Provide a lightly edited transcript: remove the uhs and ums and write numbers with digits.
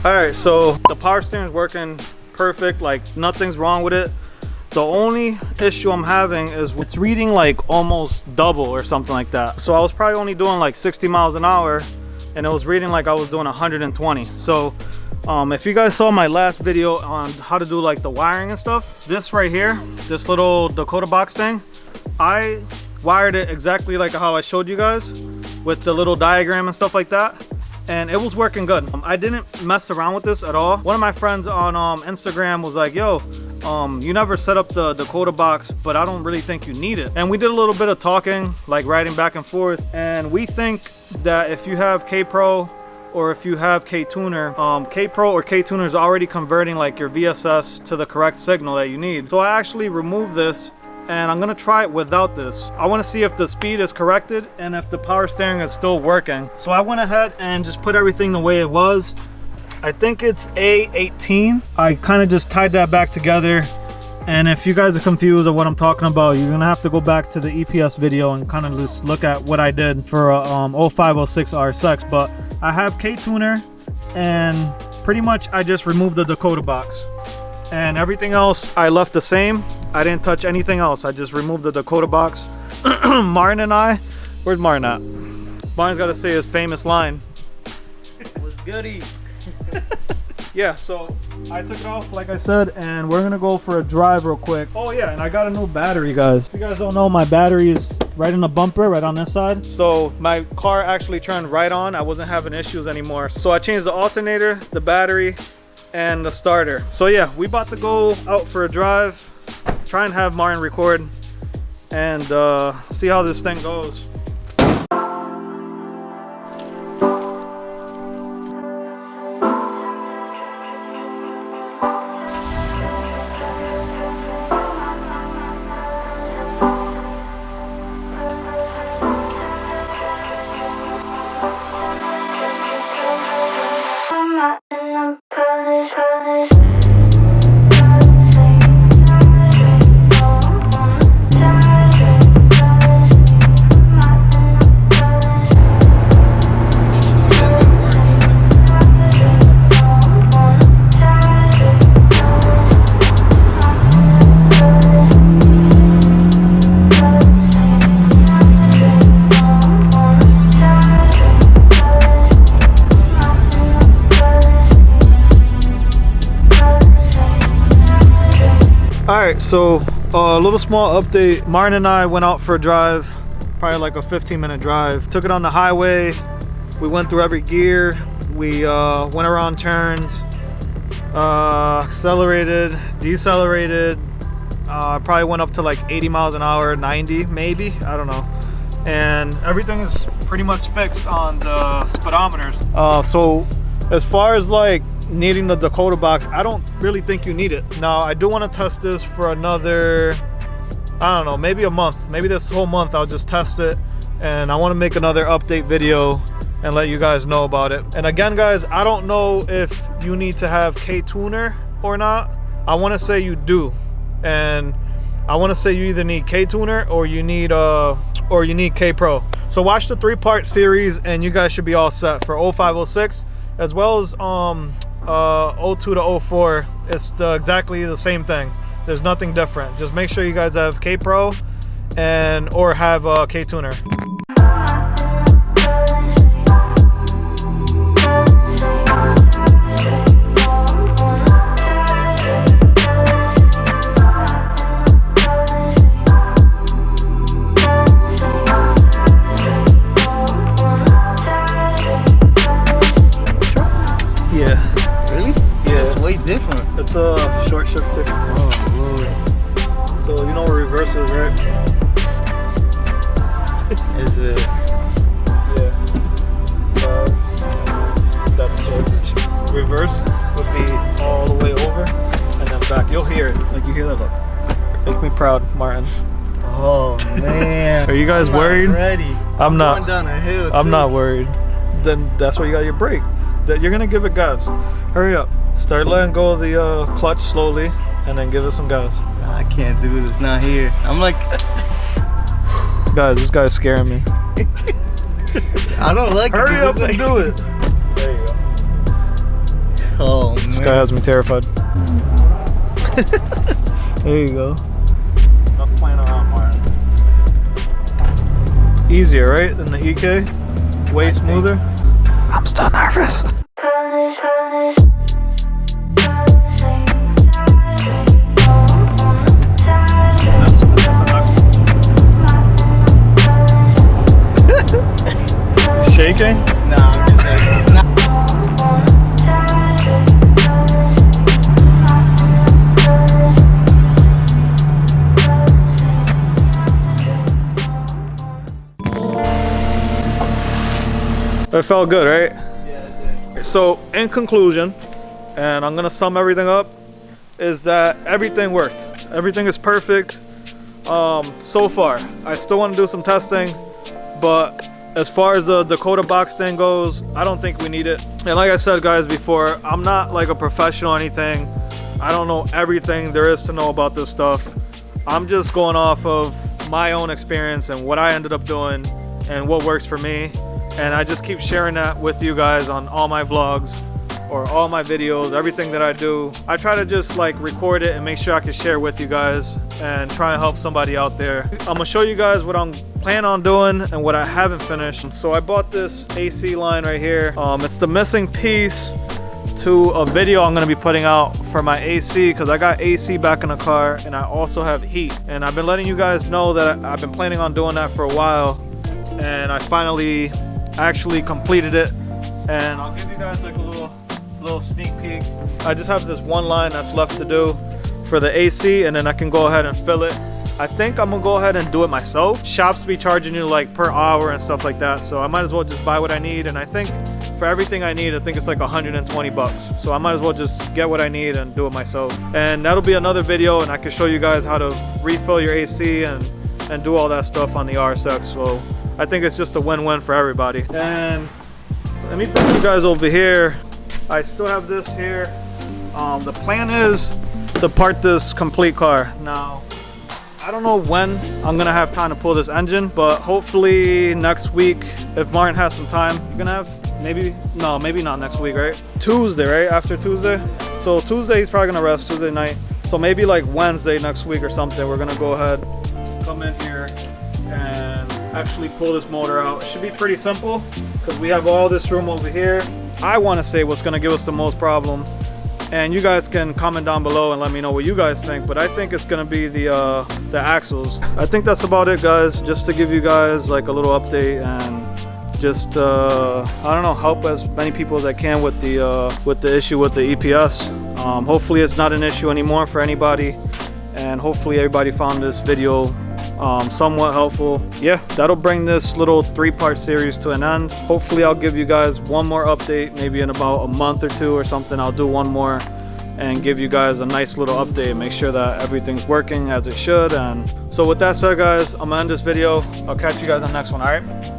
Alright, so the power steering is working perfect, like nothing's wrong with it. The only issue I'm having is it's reading like almost double or something like that. So I was probably only doing like 60 miles an hour and it was reading like I was doing 120. So if you guys saw my last video on how to do like the wiring and stuff, this right here, this little Dakota box thing, I wired it exactly like how I showed you guys with the little diagram and stuff like that. And it was working good. I didn't mess around with this at all. One of my friends on Instagram was like, yo, you never set up the Dakota box, but I don't really think you need it. And we did a little bit of talking, like writing back and forth. And we think that if you have K-Pro or if you have K-Tuner, K-Pro or K-Tuner is already converting like your VSS to the correct signal that you need. So I actually removed this and I'm gonna try it without this. I wanna see if the speed is corrected and if the power steering is still working. So I went ahead and just put everything the way it was. I think it's A18. I kind of just tied that back together. And if you guys are confused of what I'm talking about, you're gonna have to go back to the EPS video and kind of just look at what I did for a 0506 RSX. But I have K-Tuner and pretty much I just removed the Dakota box. And everything else I left the same. I didn't touch anything else. I just removed the Dakota box. Martin and I, where's Martin at? Martin's got to say his famous line. What's goody? Yeah, so I took it off like I said, and we're gonna go for a drive real quick. Oh yeah, and I got a new battery, guys. If you guys don't know, my battery is right in the bumper, right on this side. So my car actually turned right on. I wasn't having issues anymore. So I changed the alternator, the battery, and the starter. So yeah, we about to go out for a drive, try and have Martin record and see how this thing goes. Alright, so a little small update. Martin and I went out for a drive, probably like a 15-minute drive. Took it on the highway. We went through every gear. We went around turns, accelerated, decelerated. Probably went up to like 80 miles an hour, 90 maybe, I don't know. And everything is pretty much fixed on the speedometers. So as far as like needing the Dakota box, I don't really think you need it. Now I do want to test this for another, I don't know, maybe a month, maybe this whole month. I'll just test it, and I want to make another update video and let you guys know about it. And again, guys, I don't know if you need to have K-Tuner or not. I want to say you do, and I want to say you either need K-Tuner or you need K-Pro. So watch the 3-part series and you guys should be all set for 0506 as well as 02 to 04. It's exactly the same thing. There's nothing different. Just make sure you guys have K-Pro and or have K-Tuner. Different. It's a short shifter. Oh Lord. So you know what reverse is, right? Is it? Yeah. 5. That's 6. Reverse would You hear that? Look. Make me proud, Martin. Oh man. Are you guys I'm worried? Not ready. I'm not. Going down a hill. I'm too. not worried. Then that's why you got your brake. That you're gonna give it gas. Hurry up. Start letting go of the clutch slowly, and then give it some gas. I can't do this. Not here. I'm like. Guys, this guy's scaring me. I don't like Hurry it. up and do it. There you go. Oh man. This guy has me terrified. There you go. Enough playing around, Martin. Easier, right, than the EK? Way smoother. I'm still nervous. Shaking? Nah, I'm just like. Nah. It felt good, right? Yeah, it did. So, in conclusion, and I'm gonna sum everything up, is that everything worked. Everything is perfect so far. I still want to do some testing, but as far as the Dakota box thing goes, I don't think we need it. And like I said, guys, before, I'm not like a professional or anything. I don't know everything there is to know about this stuff. I'm just going off of my own experience and what I ended up doing and what works for me. And I just keep sharing that with you guys on all my vlogs or all my videos, everything that I do. I try to just like record it and make sure I can share with you guys and try and help somebody out there. I'm gonna show you guys what I'm planning on doing and what I haven't finished. So I bought this AC line right here. It's the missing piece to a video I'm gonna be putting out for my AC, because I got AC back in the car and I also have heat. And I've been letting you guys know that I've been planning on doing that for a while, and I finally actually completed it. And I'll give you guys like a little sneak peek. I just have this one line that's left to do for the AC, and then I can go ahead and fill it. I think I'm gonna go ahead and do it myself. Shops be charging you like per hour and stuff like that, so I might as well just buy what I need. And I think for everything I need, I think it's like 120 bucks. So I might as well just get what I need and do it myself. And that'll be another video, and I can show you guys how to refill your AC and do all that stuff on the RSX. So I think it's just a win-win for everybody. And let me bring you guys over here. I still have this here. The plan is to part this complete car. Now, I don't know when I'm gonna have time to pull this engine, but hopefully next week, if Martin has some time. You're gonna have maybe not next week, right? Tuesday, right? After Tuesday. So Tuesday he's probably gonna rest, Tuesday night. So maybe like Wednesday next week or something, we're gonna go ahead, come in here and actually pull this motor out. It should be pretty simple because we have all this room over here. I want to say what's going to give us the most problem, and you guys can comment down below and let me know what you guys think, but I think it's going to be the axles. I think that's about it, guys, just to give you guys like a little update and just I don't know, help as many people as I can with the issue with the EPS. Hopefully it's not an issue anymore for anybody, and hopefully everybody found this video somewhat helpful. Yeah, that'll bring this little 3-part series to an end. Hopefully I'll give you guys one more update, maybe in about a month or two or something. I'll do one more and give you guys a nice little update, make sure that everything's working as it should. And so with that said, guys, I'm gonna end this video. I'll catch you guys on the next one. All right.